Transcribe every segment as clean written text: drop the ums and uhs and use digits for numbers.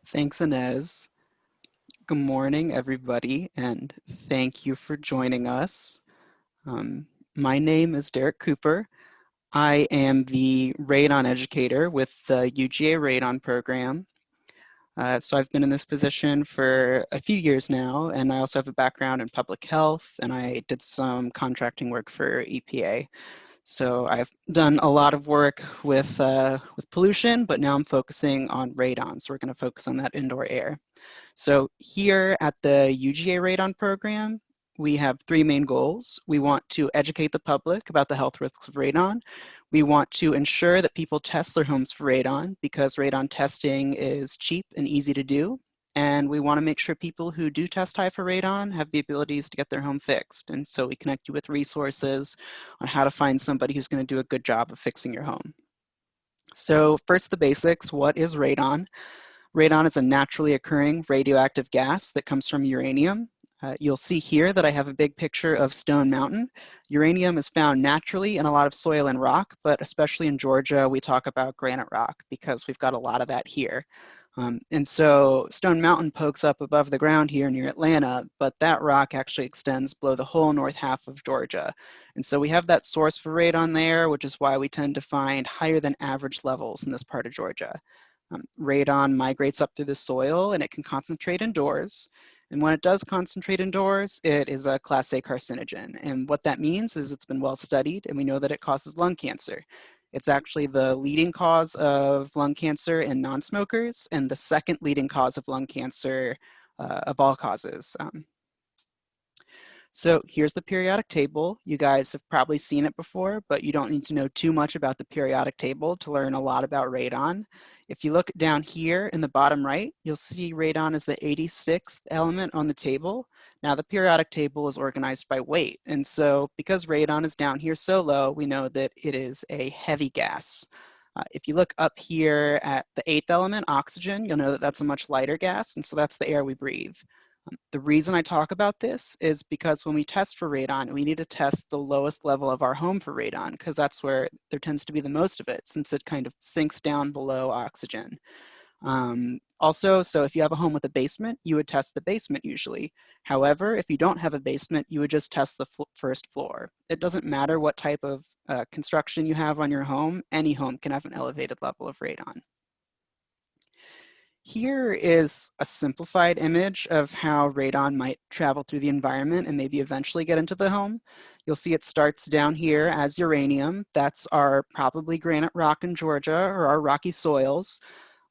Thanks, Inez. Good morning, everybody, and thank you for joining us. My name is Derek Cooper. I am the radon educator with the UGA Radon program. So I've been in this position for a few years now, and I also have a background in public health, and I did some contracting work for EPA. So I've done a lot of work with pollution, but now I'm focusing on radon. So we're going to focus on that indoor air. So here at the UGA Radon program, we have three main goals. We want to educate the public about the health risks of radon. We want to ensure that people test their homes for radon because radon testing is cheap and easy to do. And we want to make sure people who do test high for radon have the abilities to get their home fixed. And so we connect you with resources on how to find somebody who's going to do a good job of fixing your home. So first, the basics. What is radon? Radon is a naturally occurring radioactive gas that comes from uranium. You'll see here that I have a big picture of Stone Mountain. Uranium is found naturally in a lot of soil and rock, but especially in Georgia, we talk about granite rock because we've got a lot of that here. And so Stone Mountain pokes up above the ground here near Atlanta, but that rock actually extends below the whole north half of Georgia. And so we have that source for radon there, which is why we tend to find higher than average levels in this part of Georgia. Radon migrates up through the soil and it can concentrate indoors. And when it does concentrate indoors, it is a class A carcinogen. And what that means is it's been well studied and we know that it causes lung cancer. It's actually the leading cause of lung cancer in non-smokers and the second leading cause of lung cancer of all causes. So here's the periodic table. You guys have probably seen it before, but you don't need to know too much about the periodic table to learn a lot about radon. If you look down here in the bottom right, you'll see radon is the 86th element on the table. Now the periodic table is organized by weight. And so because radon is down here so low, we know that it is a heavy gas. If you look up here at the 8th element, oxygen, you'll know that that's a much lighter gas. And so that's the air we breathe. The reason I talk about this is because when we test for radon, we need to test the lowest level of our home for radon because that's where there tends to be the most of it since it kind of sinks down below oxygen. Also, so if you have a home with a basement, you would test the basement usually. However, if you don't have a basement, you would just test the first floor. It doesn't matter what type of construction you have on your home, any home can have an elevated level of radon. Here is a simplified image of how radon might travel through the environment and maybe eventually get into the home. You'll see it starts down here as uranium. That's our probably granite rock in Georgia or our rocky soils.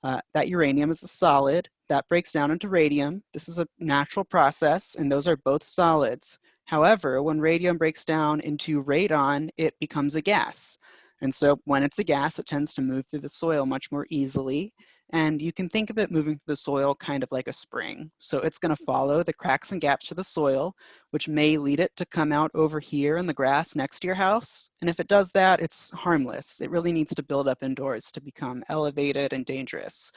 That uranium is a solid. That breaks down into radium. This is a natural process, and those are both solids. However, when radium breaks down into radon, it becomes a gas. And so when it's a gas, it tends to move through the soil much more easily. And you can think of it moving through the soil kind of like a spring. So it's going to follow the cracks and gaps of the soil, which may lead it to come out over here in the grass next to your house. And if it does that, it's harmless. It really needs to build up indoors to become elevated and dangerous.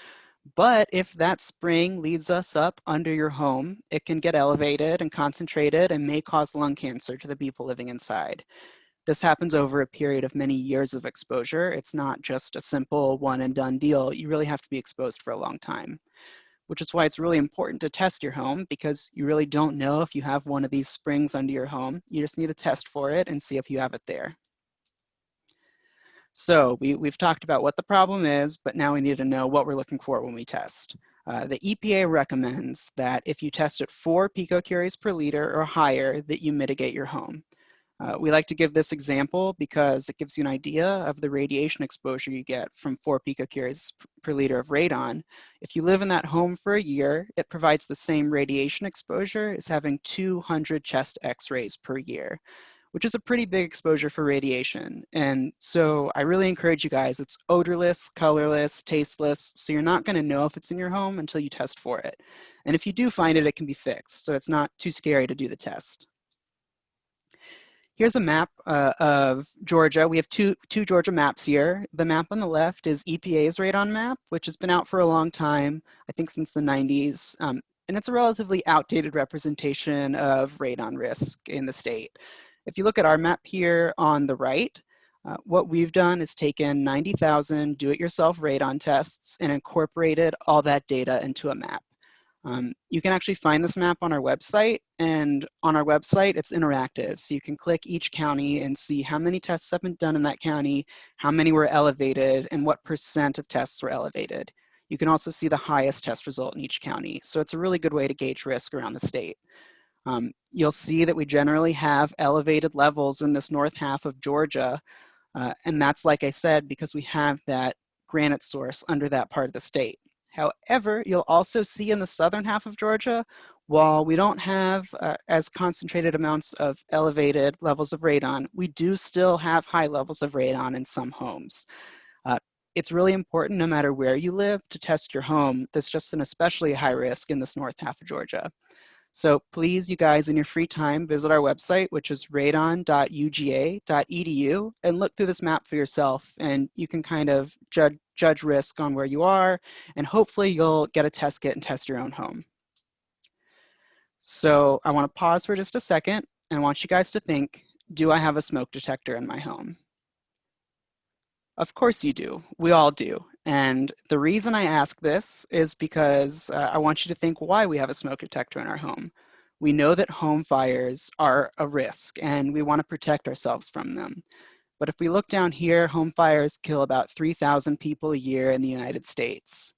But if that spring leads us up under your home, it can get elevated and concentrated and may cause lung cancer to the people living inside. This happens over a period of many years of exposure. It's not just a simple one and done deal. You really have to be exposed for a long time, which is why it's really important to test your home because you really don't know if you have one of these springs under your home. You just need to test for it and see if you have it there. So we've talked about what the problem is, but now we need to know what we're looking for when we test. The EPA recommends that if you test at 4 picocuries per liter or higher, that you mitigate your home. We like to give this example because it gives you an idea of the radiation exposure you get from 4 picocuries per liter of radon. If you live in that home for a year, it provides the same radiation exposure as having 200 chest x-rays per year, which is a pretty big exposure for radiation. And so I really encourage you guys, it's odorless, colorless, tasteless, so you're not gonna know if it's in your home until you test for it. And if you do find it, it can be fixed, so it's not too scary to do the test. Here's a map of Georgia. We have two Georgia maps here. The map on the left is EPA's radon map, which has been out for a long time, I think since the 90s. And it's a relatively outdated representation of radon risk in the state. If you look at our map here on the right, What we've done is taken 90,000 do-it-yourself radon tests and incorporated all that data into a map. You can actually find this map on our website, and on our website it's interactive, so you can click each county and see how many tests have been done in that county, how many were elevated, and what % of tests were elevated. You can also see the highest test result in each county, so it's a really good way to gauge risk around the state. You'll see that we generally have elevated levels in this north half of Georgia, and that's, like I said, because we have that granite source under that part of the state. However, you'll also see in the southern half of Georgia, while we don't have as concentrated amounts of elevated levels of radon, we do still have high levels of radon in some homes. It's really important, no matter where you live, to test your home. There's just an especially high risk in this north half of Georgia. So please, you guys, in your free time, visit our website, which is radon.uga.edu, and look through this map for yourself, and you can kind of judge risk on where you are, and hopefully you'll get a test kit and test your own home. So I want to pause for just a second, and I want you guys to think, do I have a smoke detector in my home? Of course you do. We all do. And the reason I ask this is because I want you to think why we have a smoke detector in our home. We know that home fires are a risk and we want to protect ourselves from them. But if we look down here, home fires kill about 3,000 people a year in the United States.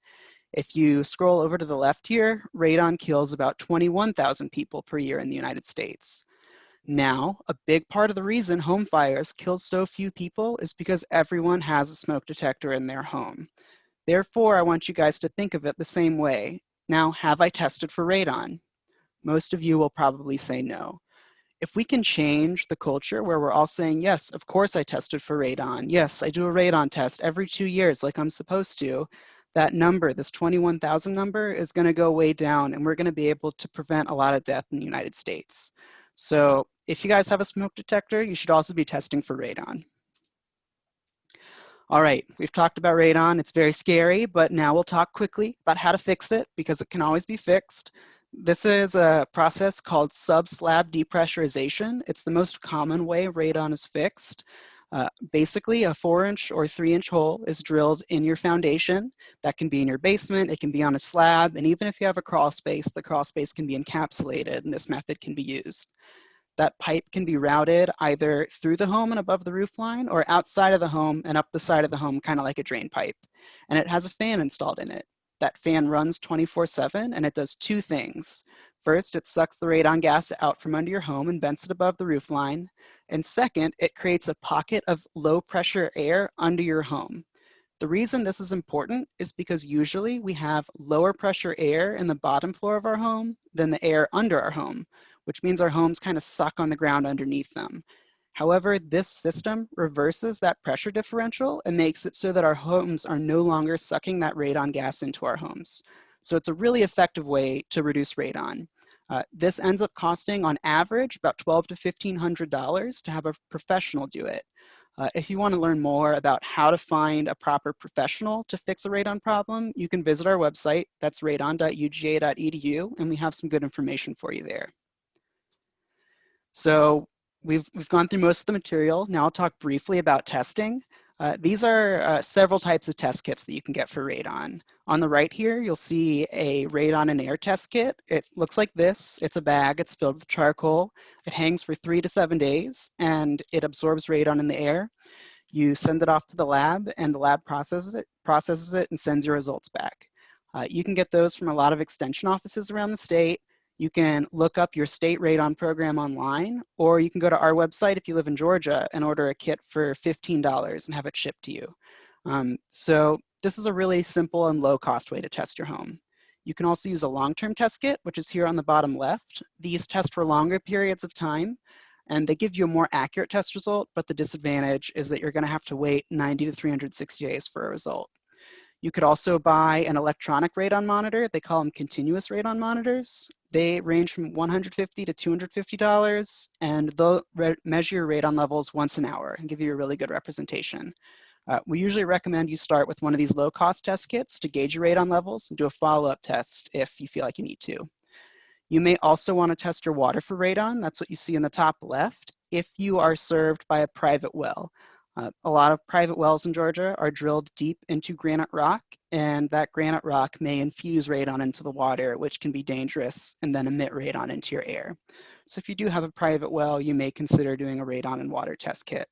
If you scroll over to the left here, radon kills about 21,000 people per year in the United States. Now, a big part of the reason home fires kill so few people is because everyone has a smoke detector in their home. Therefore, I want you guys to think of it the same way. Now, have I tested for radon? Most of you will probably say no. If we can change the culture where we're all saying, yes, of course I tested for radon. Yes, I do a radon test every 2 years like I'm supposed to. That number, this 21,000 number, is going to go way down, and we're going to be able to prevent a lot of death in the United States. So if you guys have a smoke detector, you should also be testing for radon. All right, we've talked about radon. It's very scary, but now we'll talk quickly about how to fix it because it can always be fixed. This is a process called sub-slab depressurization. It's the most common way radon is fixed. Basically, a 4-inch or 3-inch hole is drilled in your foundation. That can be in your basement, it can be on a slab, and even if you have a crawl space, the crawl space can be encapsulated, and this method can be used. That pipe can be routed either through the home and above the roof line or outside of the home and up the side of the home, kind of like a drain pipe. And it has a fan installed in it. That fan runs 24/7 and it does 2 things. First, it sucks the radon gas out from under your home and vents it above the roof line. And second, it creates a pocket of low pressure air under your home. The reason this is important is because usually we have lower pressure air in the bottom floor of our home than the air under our home, which means our homes kind of suck on the ground underneath them. However, this system reverses that pressure differential and makes it so that our homes are no longer sucking that radon gas into our homes. So it's a really effective way to reduce radon. This ends up costing, on average, about $1,200 to $1,500 to have a professional do it. If you want to learn more about how to find a proper professional to fix a radon problem, you can visit our website. That's radon.uga.edu, and we have some good information for you there. So we've gone through most of the material. Now I'll talk briefly about testing. These are several types of test kits that you can get for radon. On the right here, you'll see a radon and air test kit. It looks like this. It's a bag. It's filled with charcoal. It hangs for 3 to 7 days, and it absorbs radon in the air. You send it off to the lab, and the lab processes it and sends your results back. You can get those from a lot of extension offices around the state. You can look up your state radon program online, or you can go to our website if you live in Georgia and order a kit for $15 and have it shipped to you. So this is a really simple and low cost way to test your home. You can also use a long-term test kit, which is here on the bottom left. These test for longer periods of time, and they give you a more accurate test result, but the disadvantage is that you're going to have to wait 90 to 360 days for a result. You could also buy an electronic radon monitor. They call them continuous radon monitors. They range from $150 to $250, and they'll measure your radon levels once an hour and give you a really good representation. We usually recommend you start with one of these low-cost test kits to gauge your radon levels and do a follow-up test if you feel like you need to. You may also want to test your water for radon. That's what you see in the top left if you are served by a private well. A lot of private wells in Georgia are drilled deep into granite rock, and that granite rock may infuse radon into the water, which can be dangerous and then emit radon into your air. So if you do have a private well, you may consider doing a radon and water test kit.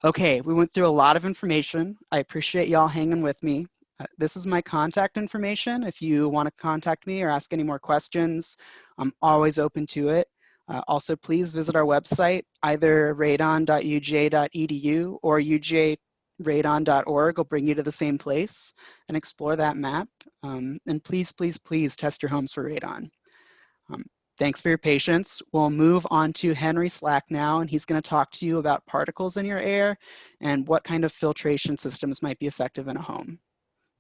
Okay, we went through a lot of information. I appreciate y'all hanging with me. This is my contact information. If you want to contact me or ask any more questions, I'm always open to it. Also, please visit our website, either radon.uj.edu or ujradon.org will bring you to the same place and explore that map. And please, please, please test your homes for radon. Thanks for your patience. We'll move on to Henry Slack now, and he's going to talk to you about particles in your air and what kind of filtration systems might be effective in a home.